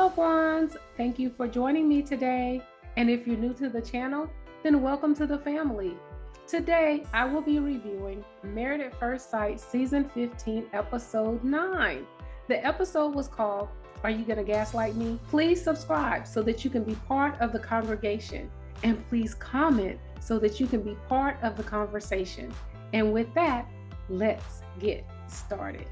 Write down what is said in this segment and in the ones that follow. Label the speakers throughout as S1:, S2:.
S1: loved ones, thank you for joining me today. And if you're new to the channel, then welcome to the family. Today, I will be reviewing Married at First Sight Season 15, Episode 9. The episode was called, Are You Gonna Gaslight Me? Please subscribe so that you can be part of the congregation. And please comment so that you can be part of the conversation. And with that, let's get started.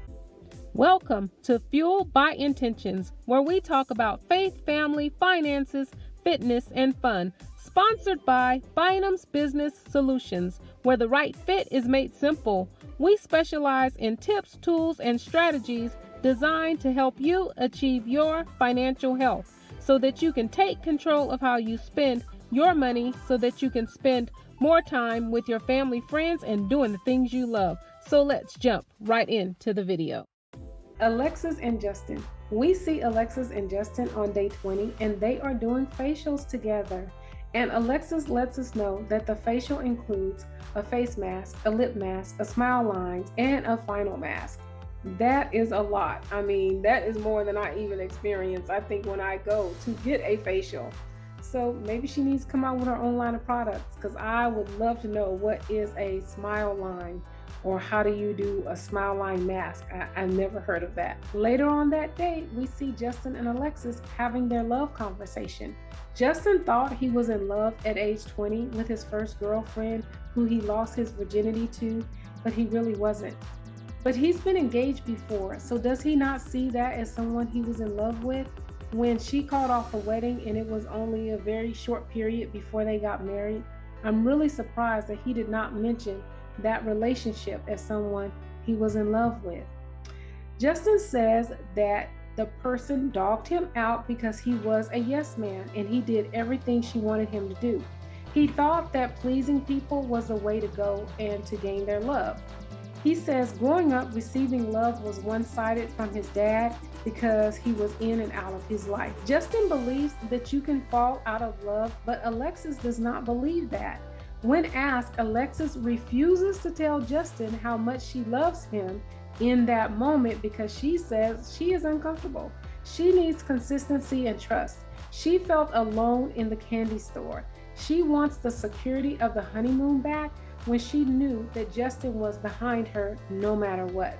S2: Welcome to Fueled by Intentions, where we talk about faith, family, finances, fitness, and fun. Sponsored by Bynum's Business Solutions, where the right fit is made simple. We specialize in tips, tools, and strategies designed to help you achieve your financial health so that you can take control of how you spend your money so that you can spend more time with your family, friends, and doing the things you love. So let's jump right into the video.
S1: Alexis and Justin. We see Alexis and Justin on day 20 and they are doing facials together. And Alexis lets us know that the facial includes a face mask, a lip mask, a smile lines, and a final mask. That is a lot. I mean, that is more than I even experience, I think, when I go to get a facial. So maybe she needs to come out with her own line of products, because I would love to know what is a smile line. Or how do you do a smile line mask? I've never heard of that. Later on that day, we see Justin and Alexis having their love conversation. Justin thought he was in love at age 20 with his first girlfriend who he lost his virginity to, but he really wasn't. But he's been engaged before, so does he not see that as someone he was in love with? When she called off a wedding and it was only a very short period before they got married, I'm really surprised that he did not mention that relationship as someone he was in love with. Justin says that the person dogged him out because he was a yes man and he did everything she wanted him to do. He thought that pleasing people was the way to go and to gain their love. He says growing up, receiving love was one-sided from his dad because he was in and out of his life. Justin believes that you can fall out of love, but Alexis does not believe that. When asked, Alexis refuses to tell Justin how much she loves him in that moment because she says she is uncomfortable. She needs consistency and trust. She felt alone in the candy store. She wants the security of the honeymoon back when she knew that Justin was behind her no matter what.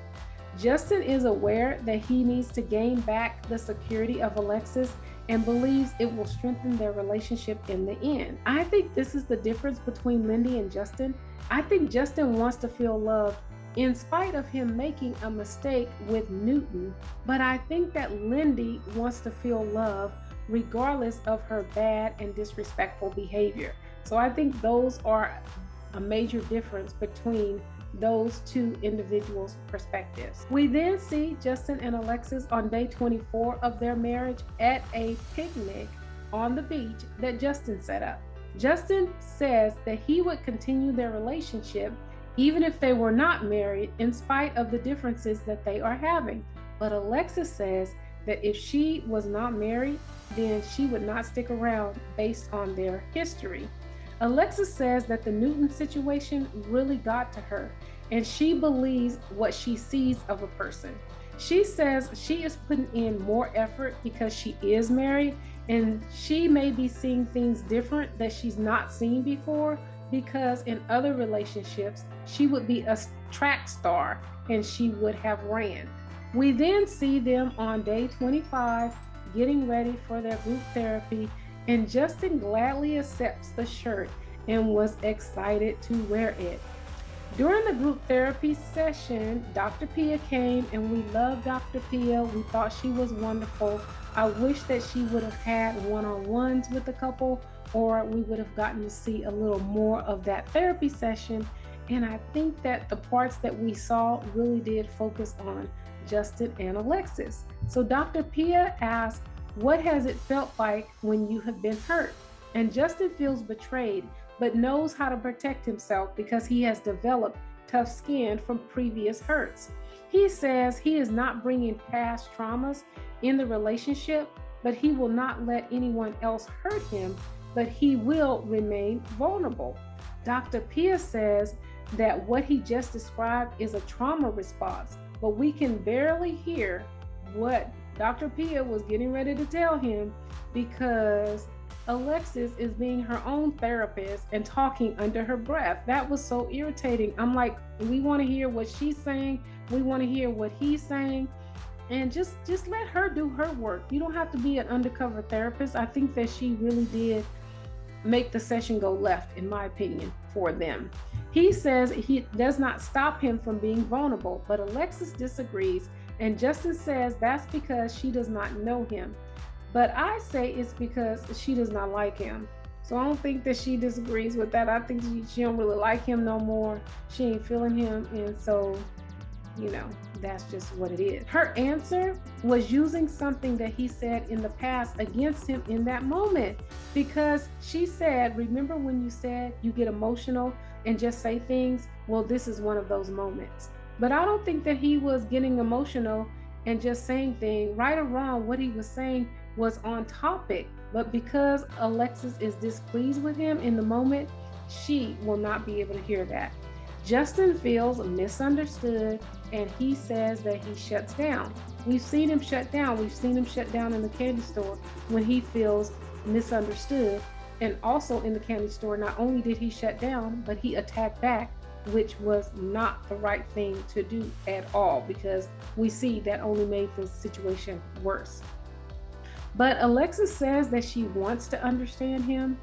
S1: Justin is aware that he needs to gain back the security of Alexis and believes it will strengthen their relationship in the end. I think this is the difference between Lindy and Justin. I think Justin wants to feel loved in spite of him making a mistake with Newton, but I think that Lindy wants to feel love regardless of her bad and disrespectful behavior. So I think those are a major difference between those two individuals' perspectives. We then see Justin and Alexis on day 24 of their marriage at a picnic on the beach that Justin set up. Justin says that he would continue their relationship even if they were not married in spite of the differences that they are having. But Alexis says that if she was not married, then she would not stick around based on their history. Alexis says that the Newton situation really got to her, and she believes what she sees of a person. She says she is putting in more effort because she is married, and she may be seeing things different that she's not seen before because in other relationships, she would be a track star and she would have ran. We then see them on day 25 getting ready for their group therapy, and Justin gladly accepts the shirt and was excited to wear it. During the group therapy session, Dr. Pia came and we loved Dr. Pia. We thought she was wonderful. I wish that she would have had one-on-ones with the couple, or we would have gotten to see a little more of that therapy session. And I think that the parts that we saw really did focus on Justin and Alexis. So Dr. Pia asked, what has it felt like when you have been hurt? And Justin feels betrayed, but knows how to protect himself because he has developed tough skin from previous hurts. He says he is not bringing past traumas in the relationship, but he will not let anyone else hurt him, but he will remain vulnerable. Dr. Pia says that what he just described is a trauma response, but we can barely hear what Dr. Pia was getting ready to tell him because Alexis is being her own therapist and talking under her breath. That was so irritating. I'm like, we want to hear what she's saying. We want to hear what he's saying. And just let her do her work. You don't have to be an undercover therapist. I think that she really did make the session go left, in my opinion, for them. He says he does not stop him from being vulnerable, but Alexis disagrees, and Justin says that's because she does not know him. But I say it's because she does not like him. So I don't think that she disagrees with that. I think she don't really like him no more. She ain't feeling him, and so, you know, that's just what it is. Her answer was using something that he said in the past against him in that moment, because she said, remember when you said you get emotional and just say things? Well, this is one of those moments. But I don't think that he was getting emotional and just saying things. Right or wrong, what he was saying was on topic. But because Alexis is displeased with him in the moment, she will not be able to hear that. Justin feels misunderstood, and he says that he shuts down. We've seen him shut down. We've seen him shut down in the candy store when he feels misunderstood. And also in the candy store, not only did he shut down, but he attacked back, which was not the right thing to do at all, because we see that only made the situation worse. But Alexis says that she wants to understand him,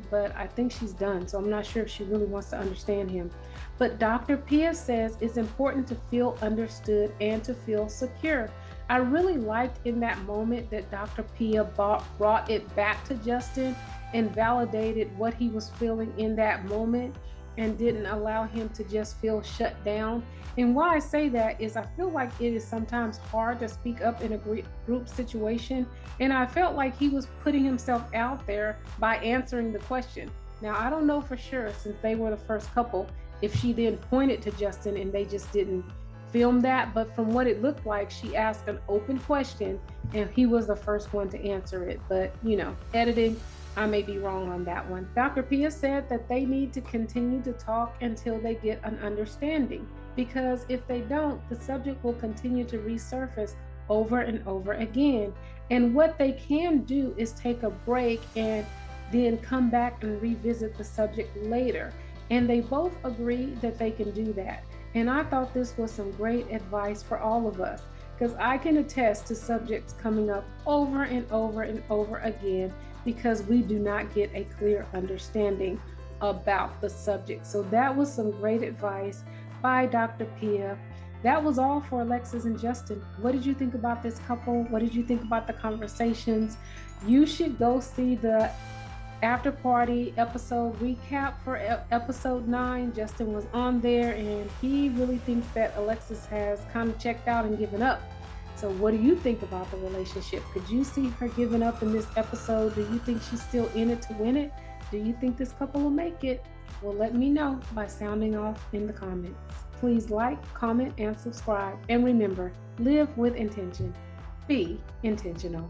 S1: but I think she's done. So I'm not sure if she really wants to understand him. But Dr. Pia says it's important to feel understood and to feel secure. I really liked in that moment that Dr. Pia brought it back to Justin and validated what he was feeling in that moment and didn't allow him to just feel shut down. And why I say that is I feel like it is sometimes hard to speak up in a group situation. And I felt like he was putting himself out there by answering the question. Now, I don't know for sure, since they were the first couple, if she then pointed to Justin and they just didn't film that. But from what it looked like, she asked an open question and he was the first one to answer it. But, you know, editing, I may be wrong on that one. Dr. Pia said that they need to continue to talk until they get an understanding, because if they don't, the subject will continue to resurface over and over again. And what they can do is take a break and then come back and revisit the subject later. And they both agree that they can do that. And I thought this was some great advice for all of us, because I can attest to subjects coming up over and over and over again because we do not get a clear understanding about the subject. So that was some great advice by Dr. Pia. That was all for Alexis and Justin. What did you think about this couple? What did you think about the conversations? You should go see the after party episode recap for episode 9. Justin was on there and he really thinks that Alexis has kind of checked out and given up. So what do you think about the relationship? Could you see her giving up in this episode? Do you think she's still in it to win it? Do you think this couple will make it? Well, let me know by sounding off in the comments. Please like, comment, and subscribe. And remember, live with intention. Be intentional.